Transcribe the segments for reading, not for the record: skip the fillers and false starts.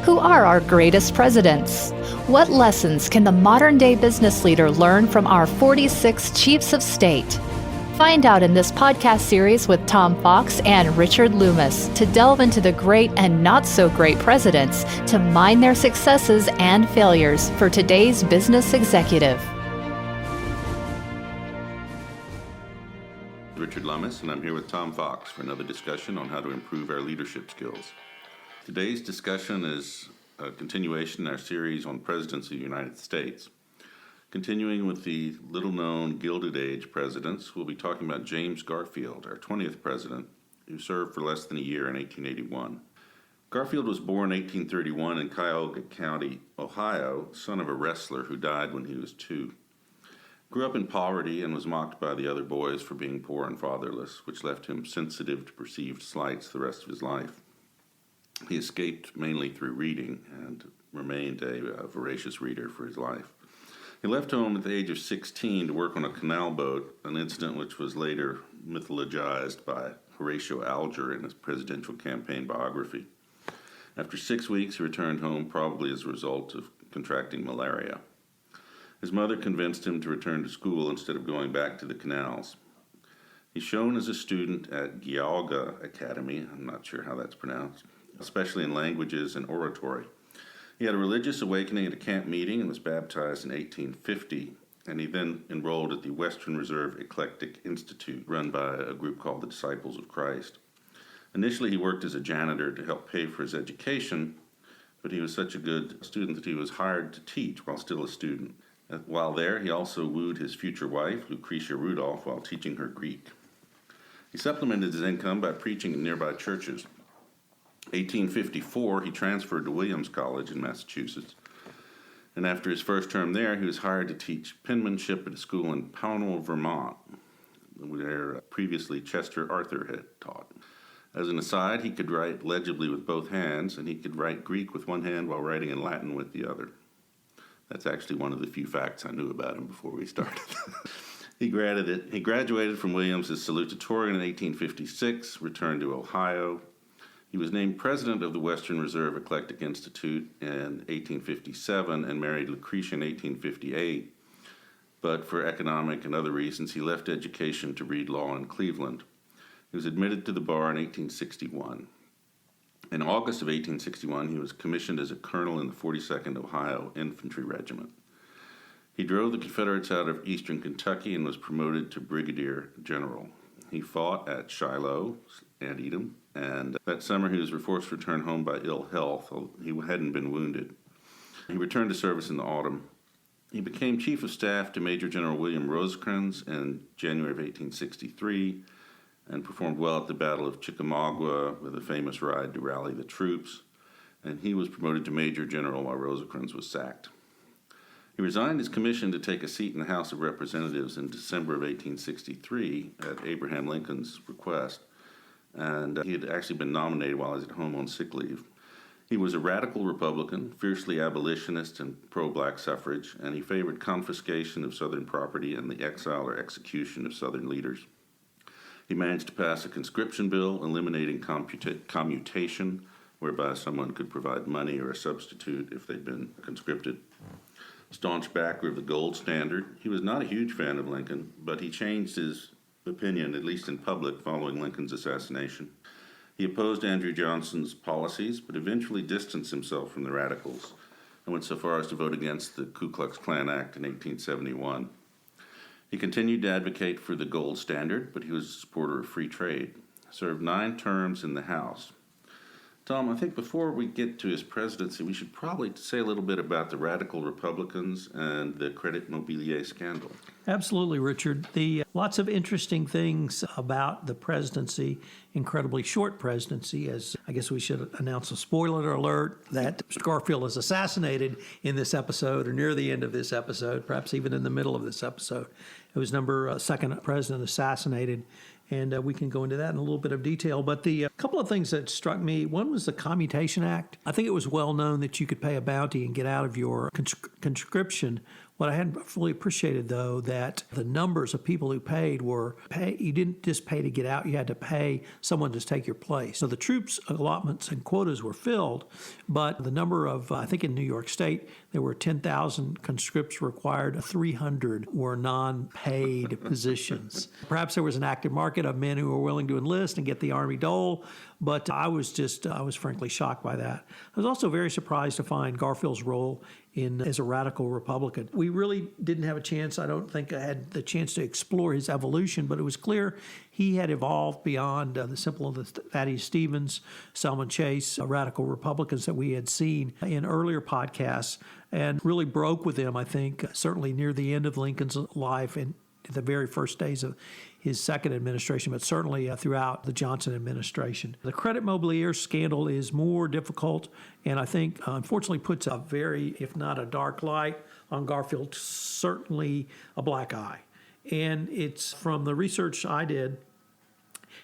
Who are our greatest presidents? What lessons can the modern-day business leader learn from our 46 chiefs of state? Find out in this podcast series with Tom Fox and Richard Lummis to delve into the great and not-so-great presidents to mine their successes and failures for today's business executive. Richard Lummis, and I'm here with Tom Fox for another discussion on how to improve our leadership skills. Today's discussion is a continuation in our series on Presidency of the United States. Continuing with the little-known Gilded Age Presidents, we'll be talking about James Garfield, our 20th president, who served for less than a year in 1881. Garfield was born in 1831 in Cuyahoga County, Ohio, son of a wrestler who died when he was 2. Grew up in poverty and was mocked by the other boys for being poor and fatherless, which left him sensitive to perceived slights the rest of his life. He escaped mainly through reading and remained a voracious reader for his life. He left home at the age of 16 to work on a canal boat, an incident which was later mythologized by Horatio Alger in his presidential campaign biography. After 6 weeks, he returned home, probably as a result of contracting malaria. His mother convinced him to return to school instead of going back to the canals. He's shown as a student at Goldbug-a Academy, I'm not sure how that's pronounced, especially in languages and oratory. He had a religious awakening at a camp meeting and was baptized in 1850, and he then enrolled at the Western Reserve Eclectic Institute, run by a group called the Disciples of Christ. Initially, he worked as a janitor to help pay for his education, but he was such a good student that he was hired to teach while still a student. While there, he also wooed his future wife, Lucretia Rudolph, while teaching her Greek. He supplemented his income by preaching in nearby churches. 1854, he transferred to Williams College in Massachusetts, and after his first term there, he was hired to teach penmanship at a school in Pownell, Vermont, where previously Chester Arthur had taught. As an aside, he could write legibly with both hands, and he could write Greek with one hand while writing in Latin with the other. That's actually one of the few facts I knew about him before we started. He graduated from Williams as salutatorian in 1856, returned to Ohio. He was named president of the Western Reserve Eclectic Institute in 1857 and married Lucretia in 1858. But for economic and other reasons, he left education to read law in Cleveland. He was admitted to the bar in 1861. In August of 1861, he was commissioned as a colonel in the 42nd Ohio Infantry Regiment. He drove the Confederates out of eastern Kentucky and was promoted to brigadier general. He fought at Shiloh and Edom, and that summer he was forced to return home by ill health. He hadn't been wounded. He returned to service in the autumn. He became chief of staff to Major General William Rosecrans in January of 1863 and performed well at the Battle of Chickamauga with a famous ride to rally the troops, and he was promoted to Major General while Rosecrans was sacked. He resigned his commission to take a seat in the House of Representatives in December of 1863 at Abraham Lincoln's request, and he had actually been nominated while he was at home on sick leave. He was a radical Republican, fiercely abolitionist and pro-black suffrage, and he favored confiscation of Southern property and the exile or execution of Southern leaders. He managed to pass a conscription bill eliminating commutation, whereby someone could provide money or a substitute if they'd been conscripted. Staunch backer of the gold standard, he was not a huge fan of Lincoln, but he changed his opinion, at least in public, following Lincoln's assassination. He opposed Andrew Johnson's policies, but eventually distanced himself from the radicals and went so far as to vote against the Ku Klux Klan Act in 1871. He continued to advocate for the gold standard, but he was a supporter of free trade. Served 9 terms in the House. Tom, I think before we get to his presidency, we should probably say a little bit about the radical Republicans and the Credit Mobilier scandal. Absolutely, Richard. Lots of interesting things about the presidency, incredibly short presidency, as I guess we should announce a spoiler alert that Mr. Garfield is assassinated in this episode or near the end of this episode, perhaps even in the middle of this episode. It was second president assassinated. And we can go into that in a little bit of detail. But the couple of things that struck me, one was the Commutation Act. I think it was well known that you could pay a bounty and get out of your conscription What I hadn't fully appreciated, though, that the numbers of people who paid you didn't just pay to get out, you had to pay someone to take your place. So the troops allotments and quotas were filled, but the number of, I think in New York State, there were 10,000 conscripts required, 300 were non-paid positions. Perhaps there was an active market of men who were willing to enlist and get the Army dole, but I was frankly shocked by that. I was also very surprised to find Garfield's role as a radical Republican. We really didn't have a chance, I don't think I had the chance to explore his evolution, but it was clear he had evolved beyond the simple of the Thaddeus Stevens, Selman Chase, radical Republicans that we had seen in earlier podcasts, and really broke with them, I think, certainly near the end of Lincoln's life and the very first days of his second administration, but certainly throughout the Johnson administration. The credit Mobilier scandal is more difficult, and I think, unfortunately, puts a very, if not a dark light on Garfield, certainly a black eye. And it's from the research I did,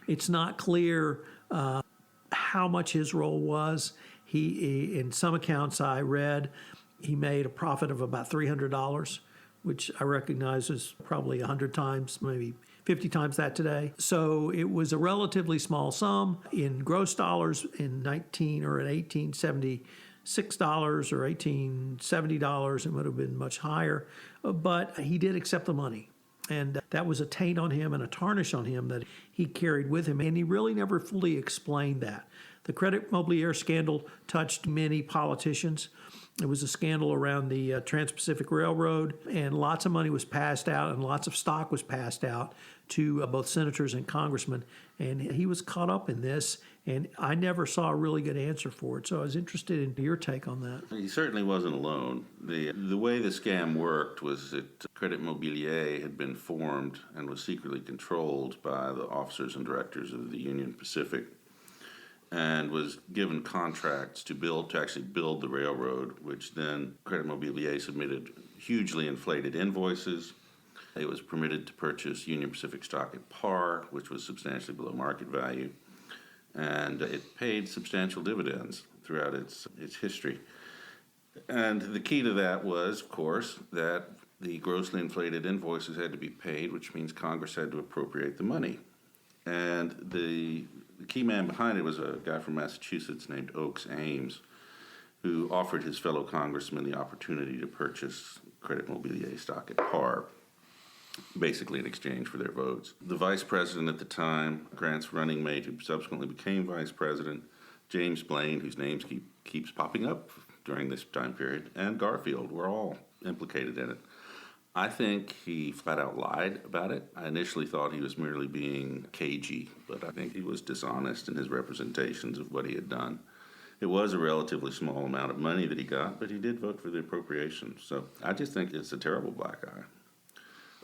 it's not clear how much his role was. He, in some accounts I read, he made a profit of about $300, which I recognize is probably 100 times, maybe 50 times that today. So it was a relatively small sum in gross dollars in 1876 dollars or $1870. It would have been much higher, but he did accept the money. And that was a taint on him and a tarnish on him that he carried with him, and he really never fully explained that. The credit Mobilier scandal touched many politicians. It was a scandal around the Trans-Pacific Railroad, and lots of money was passed out and lots of stock was passed out to both senators and congressmen. And he was caught up in this, and I never saw a really good answer for it. So I was interested in your take on that. He certainly wasn't alone. The way the scam worked was that Credit Mobilier had been formed and was secretly controlled by the officers and directors of the Union Pacific, and was given contracts to actually build the railroad, which then Credit Mobilier submitted hugely inflated invoices. It was permitted to purchase Union Pacific stock at par, which was substantially below market value, and it paid substantial dividends throughout its history. And the key to that was, of course, that the grossly inflated invoices had to be paid, which means Congress had to appropriate the money. And the key man behind it was a guy from Massachusetts named Oakes Ames, who offered his fellow congressmen the opportunity to purchase Credit Mobilier stock at par, basically in exchange for their votes. The vice president at the time, Grant's running mate, who subsequently became vice president, James Blaine, whose name keeps popping up during this time period, and Garfield were all implicated in it. I think he flat out lied about it. I initially thought he was merely being cagey, but I think he was dishonest in his representations of what he had done. It was a relatively small amount of money that he got, but he did vote for the appropriation. So I just think it's a terrible black eye.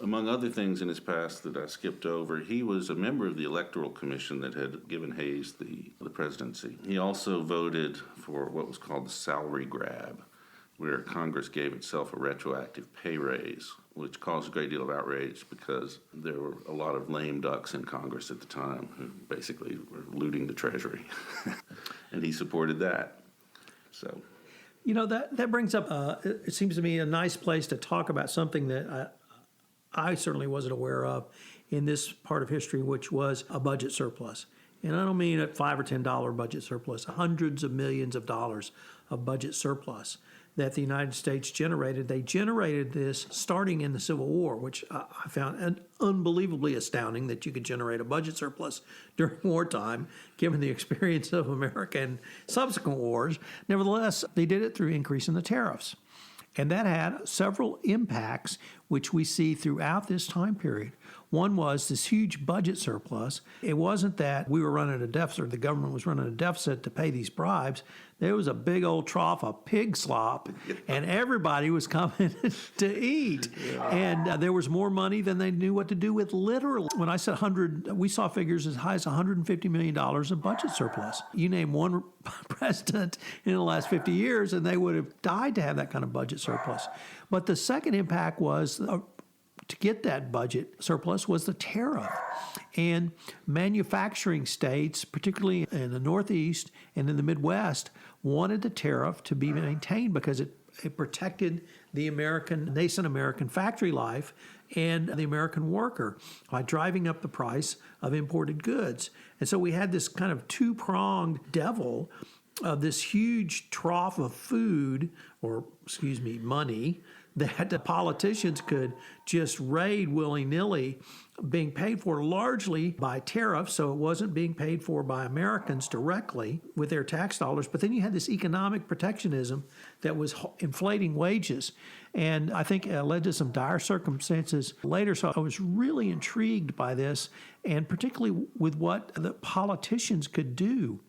Among other things in his past that I skipped over, he was a member of the Electoral Commission that had given Hayes the presidency. He also voted for what was called the salary grab, where Congress gave itself a retroactive pay raise, which caused a great deal of outrage because there were a lot of lame ducks in Congress at the time who basically were looting the Treasury. And he supported that. So, you know, that brings up, it seems to me, a nice place to talk about something that I certainly wasn't aware of in this part of history, which was a budget surplus. And I don't mean a $5 or $10 budget surplus, hundreds of millions of dollars of budget surplus that the United States generated. They generated this starting in the Civil War, which I found unbelievably astounding that you could generate a budget surplus during wartime, given the experience of America and subsequent wars. Nevertheless, they did it through increasing the tariffs. And that had several impacts, which we see throughout this time period. One was this huge budget surplus. It wasn't that we were running a deficit, or the government was running a deficit to pay these bribes. There was a big old trough of pig slop, and everybody was coming to eat. And there was more money than they knew what to do with, literally. When I said 100, we saw figures as high as $150 million in budget surplus. You name one president in the last 50 years, and they would have died to have that kind of budget surplus. But the second impact was to get that budget surplus was the tariff. And manufacturing states, particularly in the Northeast and in the Midwest, wanted the tariff to be maintained because it it protected the nascent American factory life and the American worker by driving up the price of imported goods. And so we had this kind of two-pronged devil of this huge trough of food, or money, that the politicians could just raid willy-nilly, being paid for largely by tariffs, so it wasn't being paid for by Americans directly with their tax dollars. But then you had this economic protectionism that was inflating wages. And I think it led to some dire circumstances later. So I was really intrigued by this, and particularly with what the politicians could do.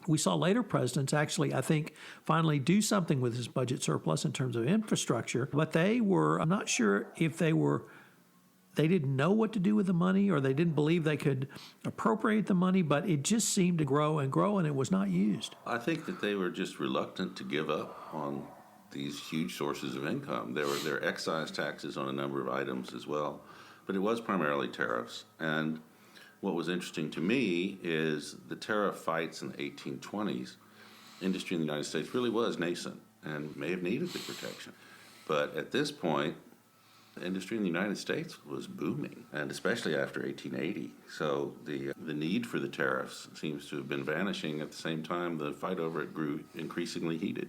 We saw later presidents actually, I think, finally do something with this budget surplus in terms of infrastructure, but I'm not sure if they didn't know what to do with the money, or they didn't believe they could appropriate the money, but it just seemed to grow and grow, and it was not used. I think that they were just reluctant to give up on these huge sources of income. There were excise taxes on a number of items as well, but it was primarily tariffs. And what was interesting to me is the tariff fights in the 1820s. Industry in the United States really was nascent and may have needed the protection. But at this point, the industry in the United States was booming, and especially after 1880. So the need for the tariffs seems to have been vanishing. At the same time, the fight over it grew increasingly heated.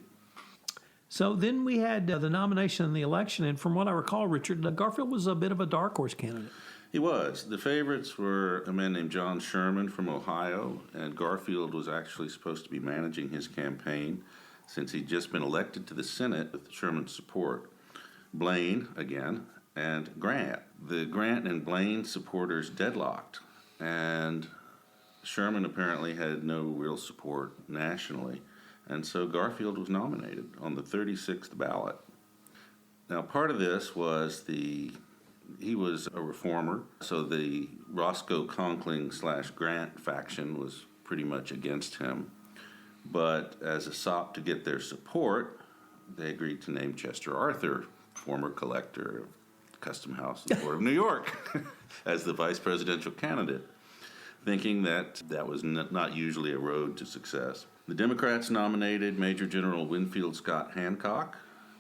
So then we had the nomination and the election, and from what I recall, Richard, Garfield was a bit of a dark horse candidate. He was. The favorites were a man named John Sherman from Ohio, and Garfield was actually supposed to be managing his campaign since he'd just been elected to the Senate with Sherman's support. Blaine, again, and Grant. The Grant and Blaine supporters deadlocked, and Sherman apparently had no real support nationally, and so Garfield was nominated on the 36th ballot. Now, part of this was he was a reformer, so the Roscoe Conkling / Grant faction was pretty much against him. But as a sop to get their support, they agreed to name Chester Arthur, former collector of the Custom House in the Port of New York, as the vice presidential candidate, thinking that was not usually a road to success. The Democrats nominated Major General Winfield Scott Hancock,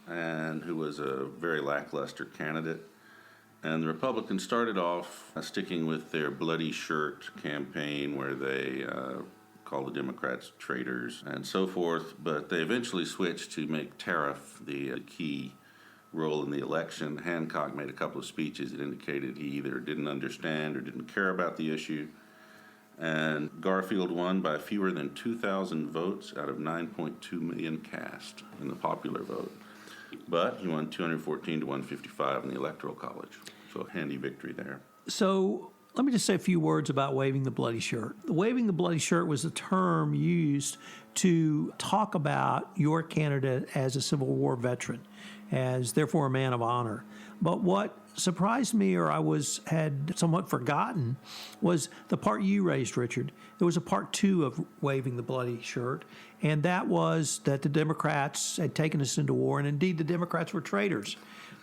who was a very lackluster candidate. And the Republicans started off sticking with their bloody shirt campaign, where they called the Democrats traitors and so forth, but they eventually switched to make Tariff the key role in the election. Hancock made a couple of speeches that indicated he either didn't understand or didn't care about the issue, and Garfield won by fewer than 2,000 votes out of 9.2 million cast in the popular vote. But he won 214 to 155 in the Electoral College. So a handy victory there. So let me just say a few words about waving the bloody shirt. Waving the bloody shirt was a term used to talk about your candidate as a Civil War veteran, as therefore a man of honor. But what surprised me, or had somewhat forgotten, was the part you raised, Richard. There was a part two of waving the bloody shirt, and that was that the Democrats had taken us into war, and indeed the Democrats were traitors.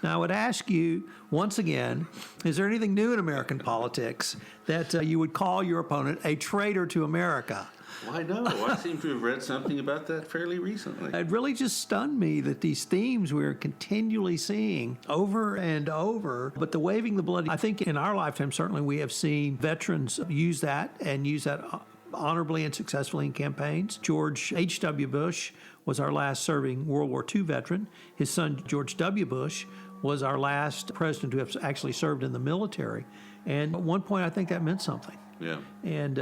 Now, I would ask you, once again, is there anything new in American politics that you would call your opponent a traitor to America? Why no? I seem to have read something about that fairly recently. It really just stunned me that these themes we're continually seeing over and over. But the waving the bloody, I think in our lifetime, certainly we have seen veterans use that honorably and successfully in campaigns. George H.W. Bush was our last serving World War II veteran. His son, George W. Bush, was our last president who has actually served in the military. And at one point, I think that meant something. Yeah. And,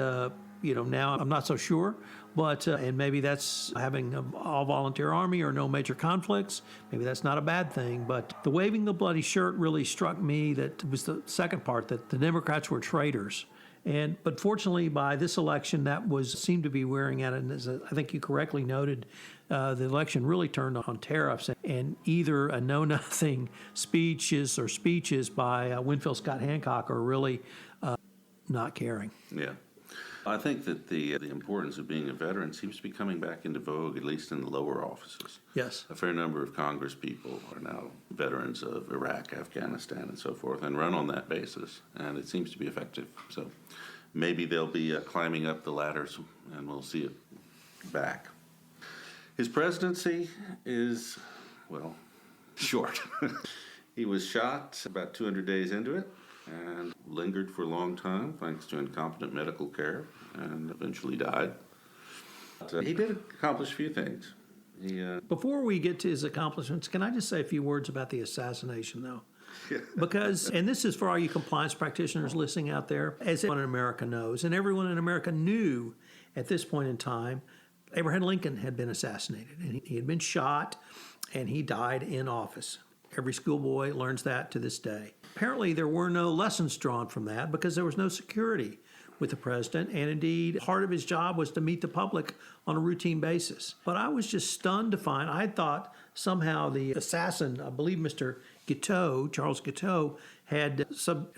now I'm not so sure, but and maybe that's having an all-volunteer army or no major conflicts. Maybe that's not a bad thing, but the waving the bloody shirt really struck me. That was the second part, that the Democrats were traitors. But fortunately, by this election, that seemed to be wearing out. And as I think you correctly noted, the election really turned on tariffs, and either a know-nothing speeches by Winfield Scott Hancock are really not caring. Yeah. I think that the importance of being a veteran seems to be coming back into vogue, at least in the lower offices. Yes. A fair number of Congress people are now veterans of Iraq, Afghanistan, and so forth, and run on that basis, and it seems to be effective. So maybe they'll be climbing up the ladders, and we'll see it back. His presidency is well, short. He was shot about 200 days into it and lingered for a long time thanks to incompetent medical care and eventually died. But, he did accomplish a few things. Before we get to his accomplishments, can I just say a few words about the assassination, though? Because, and this is for all you compliance practitioners listening out there, as everyone in America knows, and everyone in America knew at this point in time, Abraham Lincoln had been assassinated, and he had been shot, and he died in office. Every schoolboy learns that to this day. Apparently, there were no lessons drawn from that because there was no security with the president, and indeed, part of his job was to meet the public on a routine basis. But I was just stunned to find, I thought somehow the assassin, I believe Mr. Guiteau, Charles Guiteau, had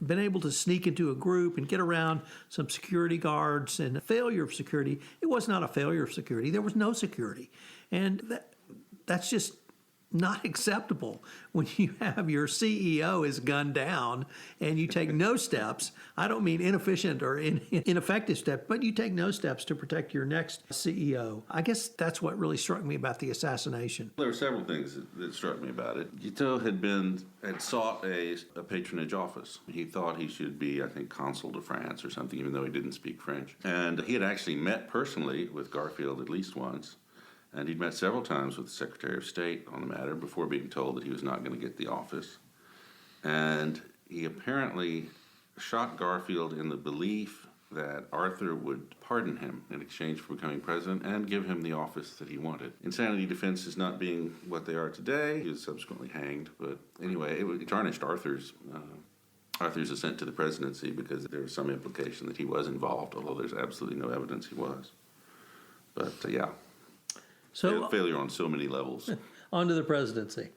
been able to sneak into a group and get around some security guards, and a failure of security. It was not a failure of security. There was no security. And that's just not acceptable when you have your CEO is gunned down and you take no steps. I don't mean inefficient or ineffective steps, but you take no steps to protect your next CEO. I guess that's what really struck me about the assassination. There were several things that struck me about it. Guiteau had sought a patronage office. He thought he should be, I think, consul to France or something, even though he didn't speak French. And he had actually met personally with Garfield at least once. And he'd met several times with the Secretary of State on the matter before being told that he was not going to get the office. And he apparently shot Garfield in the belief that Arthur would pardon him in exchange for becoming president and give him the office that he wanted. Insanity defenses not being what they are today, he was subsequently hanged. But anyway, it tarnished Arthur's ascent to the presidency because there was some implication that he was involved, although there's absolutely no evidence he was. But yeah. So failure on so many levels. On to the presidency.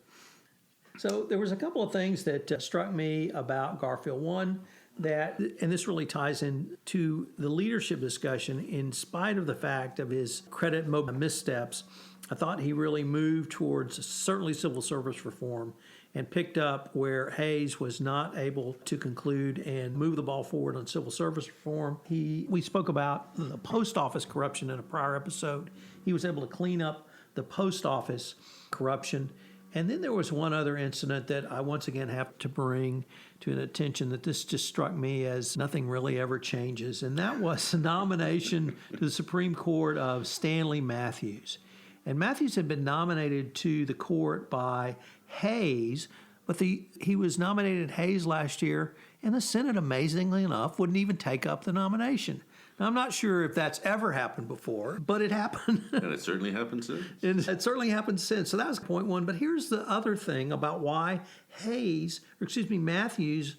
So there was a couple of things that struck me about Garfield. One, that, and this really ties into the leadership discussion, in spite of the fact of his credit missteps, I thought he really moved towards certainly civil service reform and picked up where Hayes was not able to conclude and move the ball forward on civil service reform. We spoke about the post office corruption in a prior episode. He was able to clean up the post office corruption. And then there was one other incident that I once again have to bring to an attention, that this just struck me as nothing really ever changes. And that was the nomination to the Supreme Court of Stanley Matthews. And Matthews had been nominated to the court by Hayes, but he was nominated Hayes last year, and the Senate, amazingly enough, wouldn't even take up the nomination. Now, I'm not sure if that's ever happened before, but it happened. And it certainly happened since. It certainly happened since. So that was point one. But here's the other thing about why Matthews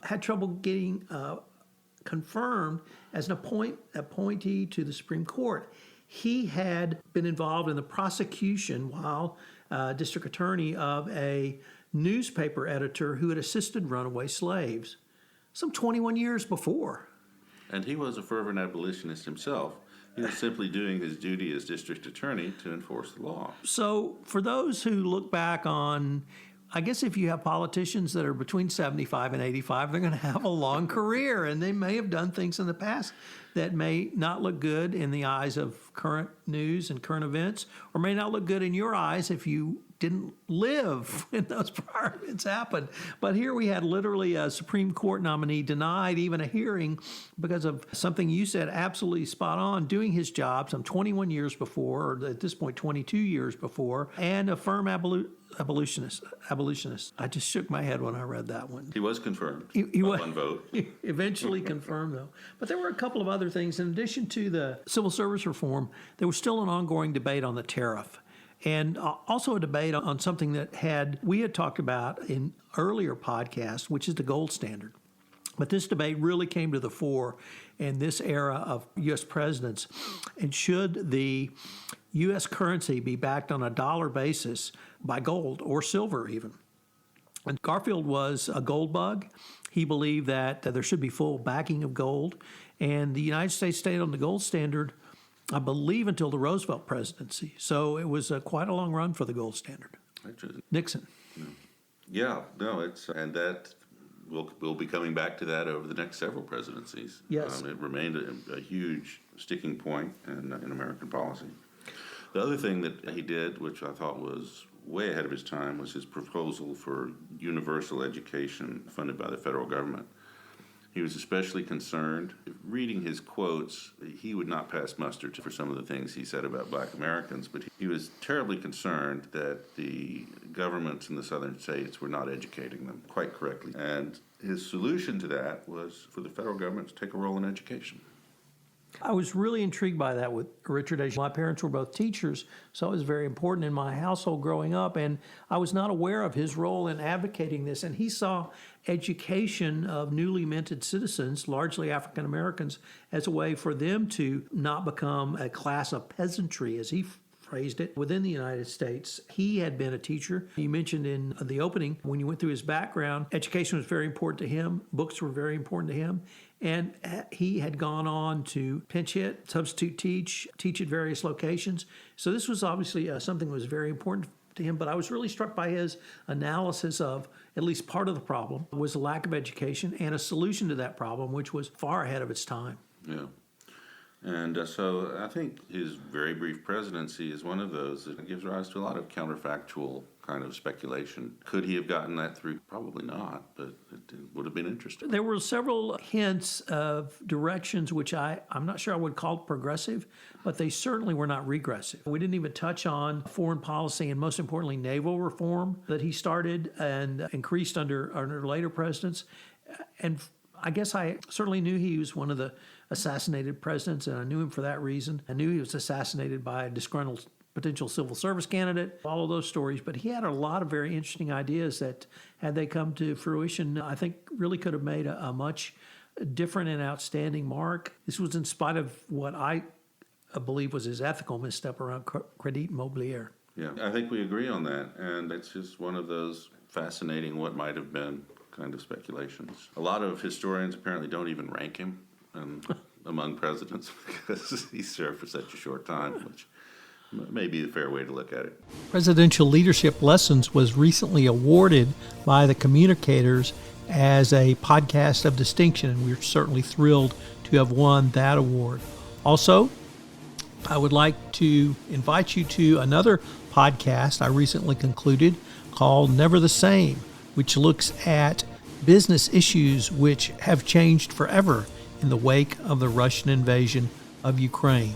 had trouble getting confirmed as an appointee to the Supreme Court. He had been involved in the prosecution while district attorney of a newspaper editor who had assisted runaway slaves some 21 years before. And he was a fervent abolitionist himself. He was simply doing his duty as district attorney to enforce the law. So for those who look back on, I guess if you have politicians that are between 75 and 85, they're going to have a long career, and they may have done things in the past that may not look good in the eyes of current news and current events, or may not look good in your eyes if you didn't live when those prior events happened. But here we had literally a Supreme Court nominee denied even a hearing because of something you said absolutely spot on, doing his job some 21 years before, or at this point 22 years before, and a firm abolitionist. I just shook my head when I read that one. He was confirmed He by was one vote. Eventually confirmed, though. But there were a couple of other things. In addition to the civil service reform, there was still an ongoing debate on the tariff. And also a debate on something that we had talked about in earlier podcasts, which is the gold standard. But this debate really came to the fore in this era of U.S. presidents. And should the U.S. currency be backed on a dollar basis by gold or silver even? And Garfield was a gold bug. He believed that there should be full backing of gold. And the United States stayed on the gold standard, I believe, until the Roosevelt presidency. So it was quite a long run for the gold standard. Nixon. And that we'll be coming back to that over the next several presidencies. Yes. It remained a huge sticking point in American policy. The other thing that he did, which I thought was way ahead of his time was his proposal for universal education funded by the federal government. He was especially concerned. Reading his quotes, he would not pass muster for some of the things he said about black Americans, but he was terribly concerned that the governments in the southern states were not educating them quite correctly. And his solution to that was for the federal government to take a role in education. I was really intrigued by that with Richard H. My parents were both teachers, so it was very important in my household growing up, and I was not aware of his role in advocating this. And he saw education of newly minted citizens, largely African Americans, as a way for them to not become a class of peasantry, as he phrased it, within the United States. He had been a teacher. You mentioned in the opening, when you went through his background, education was very important to him. Books were very important to him. And he had gone on to pinch hit, substitute teach at various locations. So this was obviously something that was very important to him. But I was really struck by his analysis of at least part of the problem was a lack of education and a solution to that problem, which was far ahead of its time. Yeah. And so I think his very brief presidency is one of those that gives rise to a lot of counterfactual kind of speculation. Could he have gotten that through? Probably not, but it would have been interesting. There were several hints of directions which I'm not sure I would call progressive, but they certainly were not regressive. We didn't even touch on foreign policy and, most importantly, naval reform that he started and increased under later presidents. And I guess I certainly knew he was one of the assassinated presidents, and I knew him for that reason. I knew he was assassinated by a disgruntled potential civil service candidate, all of those stories. But he had a lot of very interesting ideas that, had they come to fruition, I think really could have made a much different and outstanding mark. This was in spite of what I believe was his ethical misstep around Credit Mobilier. Yeah, I think we agree on that. And it's just one of those fascinating what might have been kind of speculations. A lot of historians apparently don't even rank him among presidents because he served for such a short time, which may be the fair way to look at it. Presidential Leadership Lessons was recently awarded by the Communicators as a podcast of distinction, and we're certainly thrilled to have won that award. Also, I would like to invite you to another podcast I recently concluded called Never the Same, which looks at business issues which have changed forever in the wake of the Russian invasion of Ukraine.